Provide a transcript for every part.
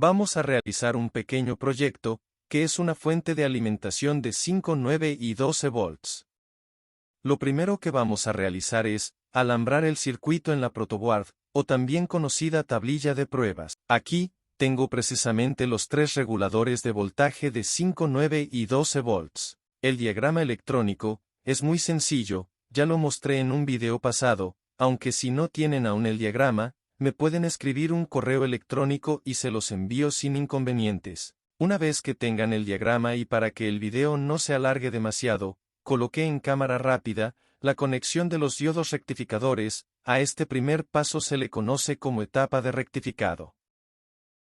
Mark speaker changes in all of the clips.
Speaker 1: Vamos a realizar un pequeño proyecto, que es una fuente de alimentación de 5, 9 y 12 volts. Lo primero que vamos a realizar es alambrar el circuito en la protoboard, o también conocida tablilla de pruebas. Aquí, tengo precisamente los tres reguladores de voltaje de 5, 9 y 12 volts. El diagrama electrónico es muy sencillo, ya lo mostré en un video pasado, aunque si no tienen aún el diagrama, me pueden escribir un correo electrónico y se los envío sin inconvenientes. Una vez que tengan el diagrama y para que el video no se alargue demasiado, coloqué en cámara rápida la conexión de los diodos rectificadores. A este primer paso se le conoce como etapa de rectificado.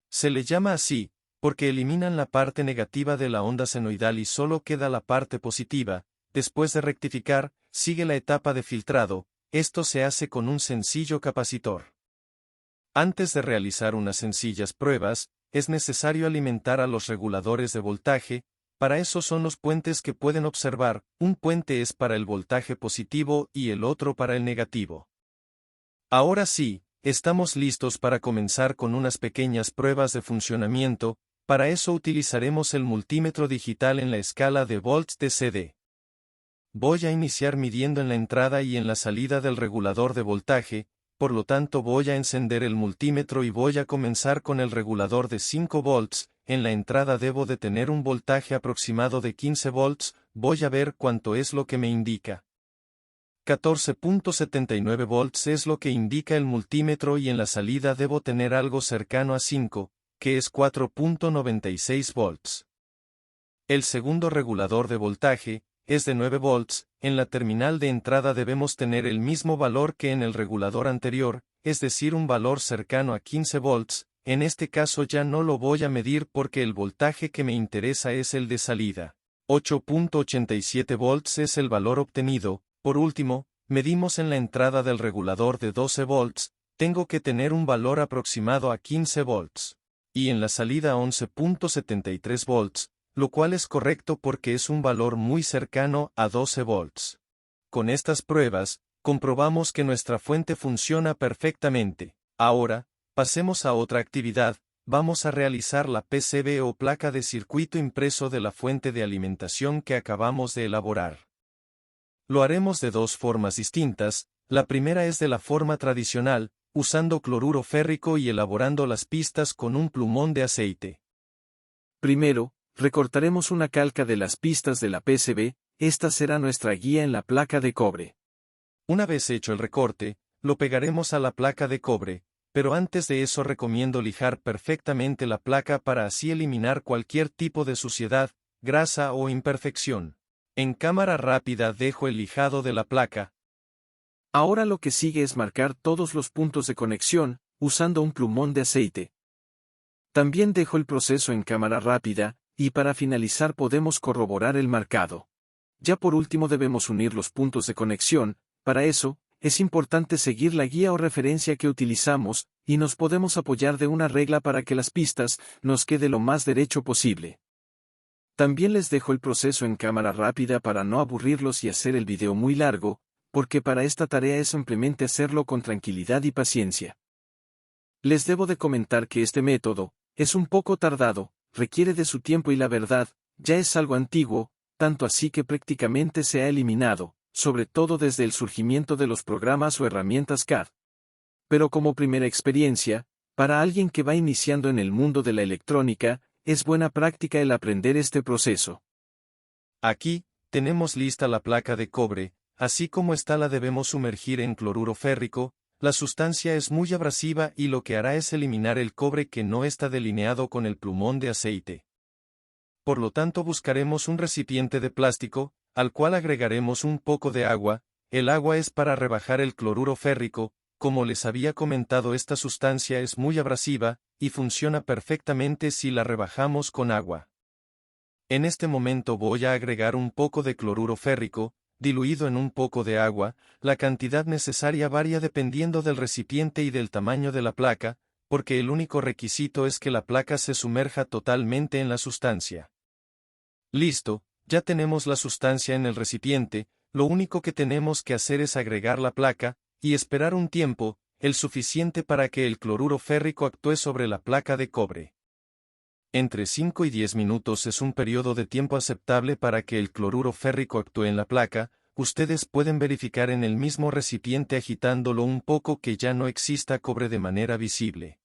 Speaker 1: Se le llama así, porque eliminan la parte negativa de la onda senoidal y solo queda la parte positiva. Después de rectificar, sigue la etapa de filtrado. Esto se hace con un sencillo capacitor. Antes de realizar unas sencillas pruebas, es necesario alimentar a los reguladores de voltaje. Para eso son los puentes que pueden observar. Un puente es para el voltaje positivo y el otro para el negativo. Ahora sí, estamos listos para comenzar con unas pequeñas pruebas de funcionamiento. Para eso utilizaremos el multímetro digital en la escala de volts de CD. Voy a iniciar midiendo en la entrada y en la salida del regulador de voltaje, por lo tanto voy a encender el multímetro y voy a comenzar con el regulador de 5 volts, en la entrada debo de tener un voltaje aproximado de 15 volts, voy a ver cuánto es lo que me indica. 14.79 volts es lo que indica el multímetro y en la salida debo tener algo cercano a 5, que es 4.96 volts. El segundo regulador de voltaje es de 9 volts, en la terminal de entrada debemos tener el mismo valor que en el regulador anterior, es decir un valor cercano a 15 volts, en este caso ya no lo voy a medir porque el voltaje que me interesa es el de salida. 8.87 volts es el valor obtenido. Por último, medimos en la entrada del regulador de 12 volts, tengo que tener un valor aproximado a 15 volts. Y en la salida 11.73 volts, lo cual es correcto porque es un valor muy cercano a 12 volts. Con estas pruebas, comprobamos que nuestra fuente funciona perfectamente. Ahora, pasemos a otra actividad. Vamos a realizar la PCB o placa de circuito impreso de la fuente de alimentación que acabamos de elaborar. Lo haremos de dos formas distintas. La primera es de la forma tradicional, usando cloruro férrico y elaborando las pistas con un plumón de aceite.
Speaker 2: Primero, recortaremos una calca de las pistas de la PCB, esta será nuestra guía en la placa de cobre.
Speaker 1: Una vez hecho el recorte, lo pegaremos a la placa de cobre, pero antes de eso recomiendo lijar perfectamente la placa para así eliminar cualquier tipo de suciedad, grasa o imperfección. En cámara rápida dejo el lijado de la placa.
Speaker 2: Ahora lo que sigue es marcar todos los puntos de conexión, usando un plumón de aceite. También dejo el proceso en cámara rápida, y para finalizar podemos corroborar el marcado. Ya por último debemos unir los puntos de conexión. Para eso, es importante seguir la guía o referencia que utilizamos, y nos podemos apoyar de una regla para que las pistas nos quede lo más derecho posible. También les dejo el proceso en cámara rápida para no aburrirlos y hacer el video muy largo, porque para esta tarea es simplemente hacerlo con tranquilidad y paciencia. Les debo de comentar que este método es un poco tardado, requiere de su tiempo y la verdad, ya es algo antiguo, tanto así que prácticamente se ha eliminado, sobre todo desde el surgimiento de los programas o herramientas CAD. Pero como primera experiencia, para alguien que va iniciando en el mundo de la electrónica, es buena práctica el aprender este proceso.
Speaker 1: Aquí, tenemos lista la placa de cobre, así como esta la debemos sumergir en cloruro férrico. La sustancia es muy abrasiva y lo que hará es eliminar el cobre que no está delineado con el plumón de aceite. Por lo tanto buscaremos un recipiente de plástico, al cual agregaremos un poco de agua. El agua es para rebajar el cloruro férrico. Como les había comentado, esta sustancia es muy abrasiva, y funciona perfectamente si la rebajamos con agua. En este momento voy a agregar un poco de cloruro férrico, diluido en un poco de agua. La cantidad necesaria varía dependiendo del recipiente y del tamaño de la placa, porque el único requisito es que la placa se sumerja totalmente en la sustancia. Listo, ya tenemos la sustancia en el recipiente. Lo único que tenemos que hacer es agregar la placa, y esperar un tiempo, el suficiente para que el cloruro férrico actúe sobre la placa de cobre. Entre 5 y 10 minutos es un periodo de tiempo aceptable para que el cloruro férrico actúe en la placa. Ustedes pueden verificar en el mismo recipiente agitándolo un poco que ya no exista cobre de manera visible.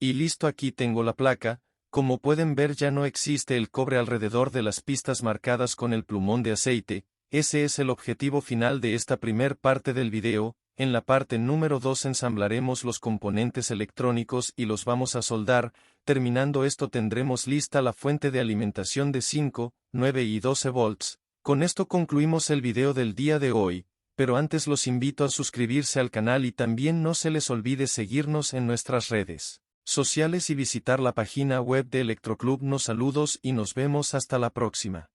Speaker 1: Y listo, aquí tengo la placa. Como pueden ver, ya no existe el cobre alrededor de las pistas marcadas con el plumón de aceite. Ese es el objetivo final de esta primer parte del video. En la parte número 2 ensamblaremos los componentes electrónicos y los vamos a soldar. Terminando esto tendremos lista la fuente de alimentación de 5, 9 y 12 volts. Con esto concluimos el video del día de hoy, pero antes los invito a suscribirse al canal y también no se les olvide seguirnos en nuestras redes sociales y visitar la página web de Electroclub. Nos saludos y nos vemos hasta la próxima.